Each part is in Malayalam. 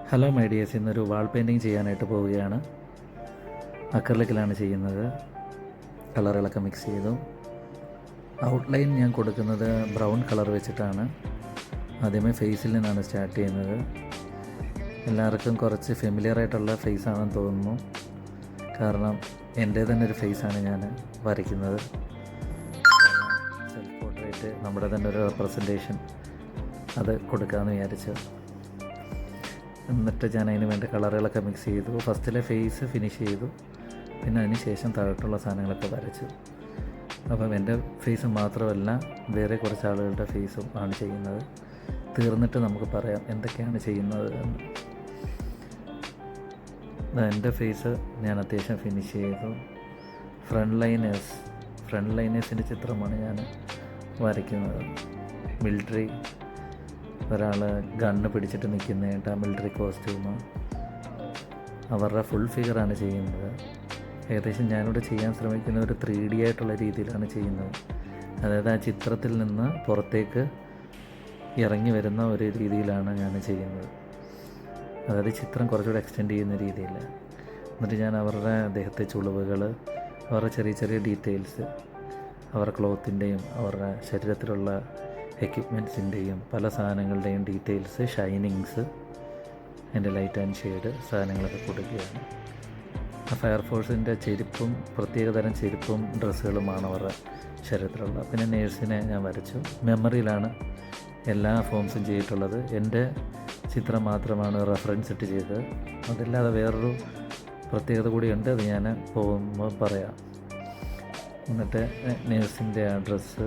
ഹലോ മൈ ഡിയേഴ്സ്, ഇന്നൊരു വാൾ പെയിൻറ്റിങ് ചെയ്യാനായിട്ട് പോവുകയാണ്. അക്രിലിക്കിലാണ് ചെയ്യുന്നത്. കളറുകളൊക്കെ മിക്സ് ചെയ്തു. ഔട്ട്ലൈൻ ഞാൻ കൊടുക്കുന്നത് ബ്രൗൺ കളർ വെച്ചിട്ടാണ്. ആദ്യമേ ഫേസിൽ നിന്നാണ് സ്റ്റാർട്ട് ചെയ്യുന്നത്. എല്ലാവർക്കും കുറച്ച് ഫെമിലിയർ ആയിട്ടുള്ള ഫേസാണെന്ന് തോന്നുന്നു. കാരണം എൻ്റെ തന്നെ ഒരു ഫേസാണ് ഞാൻ വരയ്ക്കുന്നത്. സെൽഫ് പോർട്രേറ്റ്, നമ്മുടെ തന്നെ ഒരു റെപ്രസെൻറ്റേഷൻ, അത് കൊടുക്കാമെന്ന് വിചാരിച്ചു. എന്നിട്ട് ഞാൻ അതിന് വേണ്ട കളറുകളൊക്കെ മിക്സ് ചെയ്തു. ഫസ്റ്റിലെ ഫേസ് ഫിനിഷ് ചെയ്തു. പിന്നെ അതിന് ശേഷം താഴോട്ടുള്ള സാധനങ്ങളൊക്കെ വരച്ചു. അപ്പം എൻ്റെ ഫേസ് മാത്രമല്ല, വേറെ കുറച്ച് ആളുകളുടെ ഫേസും ആണ് ചെയ്യുന്നത്. തീർന്നിട്ട് നമുക്ക് പറയാം എന്തൊക്കെയാണ് ചെയ്യുന്നത് എന്ന്. എൻ്റെ ഫേസ് ഞാൻ അത്യാവശ്യം ഫിനിഷ് ചെയ്തു. ഫ്രണ്ട് ലൈനേഴ്സിൻ്റെ ചിത്രമാണ് ഞാൻ വരയ്ക്കുന്നത്. മിലിറ്ററി ഒരാൾ ഗണ്ണ് പിടിച്ചിട്ട് നിൽക്കുന്നതായിട്ട്, ആ മിലിറ്ററി കോസ്റ്റ്യൂം, അവരുടെ ഫുൾ ഫിഗറാണ് ചെയ്യുന്നത്. ഏകദേശം ഞാനിവിടെ ചെയ്യാൻ ശ്രമിക്കുന്ന ഒരു 3D ആയിട്ടുള്ള രീതിയിലാണ് ചെയ്യുന്നത്. അതായത് ആ ചിത്രത്തിൽ നിന്ന് പുറത്തേക്ക് ഇറങ്ങി വരുന്ന ഒരു രീതിയിലാണ് ഞാൻ ചെയ്യുന്നത്. അതായത് ചിത്രം കുറച്ചുകൂടെ എക്സ്റ്റെൻഡ് ചെയ്യുന്ന രീതിയിൽ. എന്നിട്ട് ഞാൻ അവരുടെ ദേഹത്തെ ചുളിവുകൾ, അവരുടെ ചെറിയ ചെറിയ ഡീറ്റെയിൽസ്, അവരുടെ ക്ലോത്തിൻ്റെയും അവരുടെ ശരീരത്തിലുള്ള എക്യുപ്മെൻറ്റ്സിൻ്റെയും പല സാധനങ്ങളുടെയും ഡീറ്റെയിൽസ്, ഷൈനിങ്സ്, അതിൻ്റെ ലൈറ്റ് ആൻഡ് ഷെയ്ഡ് സാധനങ്ങളൊക്കെ കൊടുക്കുകയാണ്. ഫയർഫോഴ്സിൻ്റെ ചെരുപ്പും പ്രത്യേകതരം ചെരുപ്പും ഡ്രസ്സുകളുമാണ് അവരുടെ ശരീരത്തിലുള്ള. പിന്നെ നേഴ്സിനെ ഞാൻ വരച്ചു. മെമ്മറിയിലാണ് എല്ലാ ഫോംസും ചെയ്തിട്ടുള്ളത്. എൻ്റെ ചിത്രം മാത്രമാണ് റെഫറൻസ് ഇട്ട് ചെയ്തത്. അതല്ലാതെ വേറൊരു പ്രത്യേകത കൂടിയുണ്ട്, അത് ഞാൻ പോകുമ്പോൾ പറയാം. എന്നിട്ട് നേഴ്സിൻ്റെ ആ ഡ്രസ്സ്,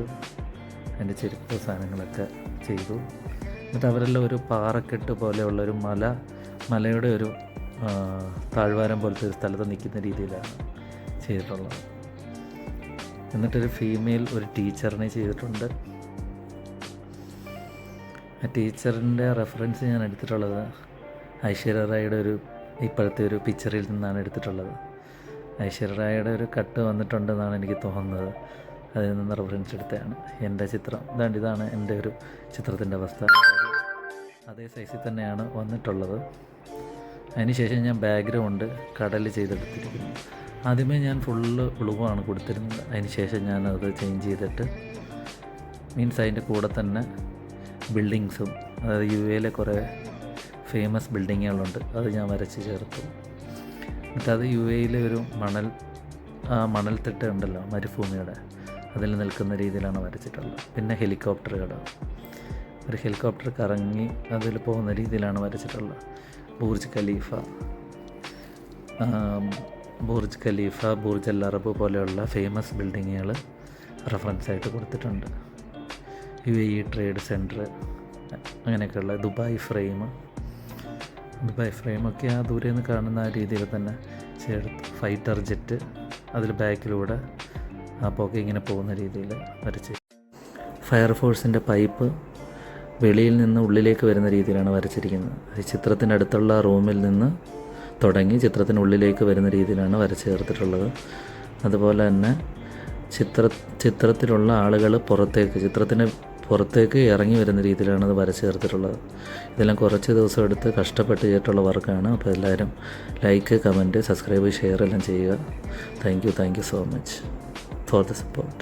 അതിൻ്റെ ചെരുപ്പ് സാധനങ്ങളൊക്കെ ചെയ്തു. എന്നിട്ട് അവരെല്ലാം ഒരു പാറക്കെട്ട് പോലെയുള്ളൊരു മലയുടെ ഒരു താഴ്വാരം പോലത്തെ ഒരു സ്ഥലത്ത് നിൽക്കുന്ന രീതിയിലാണ് ചെയ്തിട്ടുള്ളത്. എന്നിട്ടൊരു ഫീമെയിൽ ഒരു ടീച്ചറിനെ ചെയ്തിട്ടുണ്ട്. ആ ടീച്ചറിൻ്റെ റെഫറൻസ് ഞാൻ എടുത്തിട്ടുള്ളത് ഐശ്വര്യ റായിയുടെ ഇപ്പോഴത്തെ ഒരു പിക്ചറിൽ നിന്നാണ് എടുത്തിട്ടുള്ളത്. ഐശ്വര്യ റായിയുടെ ഒരു കട്ട് വന്നിട്ടുണ്ടെന്നാണ് എനിക്ക് തോന്നുന്നത്. അതിൽ നിന്ന് റെഫറൻസ് എടുത്തതാണ് എൻ്റെ ചിത്രം. ഇതാണ് എൻ്റെ ഒരു ചിത്രത്തിൻ്റെ അവസ്ഥ. അതേ സൈസിൽ തന്നെയാണ് വന്നിട്ടുള്ളത്. അതിനുശേഷം ഞാൻ ബാക്ക്ഗ്രൗണ്ട് കടൽ ചെയ്തെടുത്തിരിക്കുന്നു. ആദ്യമേ ഞാൻ ഫുള്ള് ബ്ലൂവാണ് കൊടുത്തിരുന്നത്. അതിനുശേഷം ഞാനത് ചേഞ്ച് ചെയ്തിട്ട്, അതിൻ്റെ കൂടെ തന്നെ ബിൽഡിങ്സും, അതായത് UAE കുറേ ഫേമസ് ബിൽഡിങ്ങുകളുണ്ട്, അത് ഞാൻ വരച്ച് ചേർത്തു. എന്നിട്ട് അത് UAE ഒരു മണൽത്തിട്ട ഉണ്ടല്ലോ, മരുഭൂമിയുടെ, അതിൽ നിൽക്കുന്ന രീതിയിലാണ് വരച്ചിട്ടുള്ളത്. പിന്നെ ഒരു ഹെലികോപ്റ്റർ കറങ്ങി അതിൽ പോകുന്ന രീതിയിലാണ് വരച്ചിട്ടുള്ളത്. Burj Khalifa, Burj Al Arab പോലെയുള്ള ഫേമസ് ബിൽഡിങ്ങുകൾ റെഫറൻസായിട്ട് കൊടുത്തിട്ടുണ്ട്. UAE ട്രേഡ് സെൻറ്റർ, അങ്ങനെയൊക്കെയുള്ള ദുബായ് ഫ്രെയിമൊക്കെ ആ ദൂരെ നിന്ന് കാണുന്ന ആ രീതിയിൽ തന്നെ ചേർത്ത്. ഫൈറ്റർ ജെറ്റ് അതിൽ ബാക്കിലൂടെ ആ പോക്കെ ഇങ്ങനെ പോകുന്ന രീതിയിൽ വരച്ച്. ഫയർഫോഴ്സിൻ്റെ പൈപ്പ് വെളിയിൽ നിന്ന് ഉള്ളിലേക്ക് വരുന്ന രീതിയിലാണ് വരച്ചിരിക്കുന്നത്. ചിത്രത്തിൻ്റെ അടുത്തുള്ള റൂമിൽ നിന്ന് തുടങ്ങി ചിത്രത്തിനുള്ളിലേക്ക് വരുന്ന രീതിയിലാണ് വരച്ച് ചേർത്തിട്ടുള്ളത്. അതുപോലെ തന്നെ ചിത്രത്തിലുള്ള ആളുകൾ ചിത്രത്തിന് പുറത്തേക്ക് ഇറങ്ങി വരുന്ന രീതിയിലാണ് അത് വരച്ച് ചേർത്തിട്ടുള്ളത്. ഇതെല്ലാം കുറച്ച് ദിവസം എടുത്ത് കഷ്ടപ്പെട്ട് ചെയ്തിട്ടുള്ള വർക്കാണ്. അപ്പോൾ എല്ലാവരും ലൈക്ക്, കമൻറ്റ്, സബ്സ്ക്രൈബ്, ഷെയർ എല്ലാം ചെയ്യുക. Thank you so much for the support.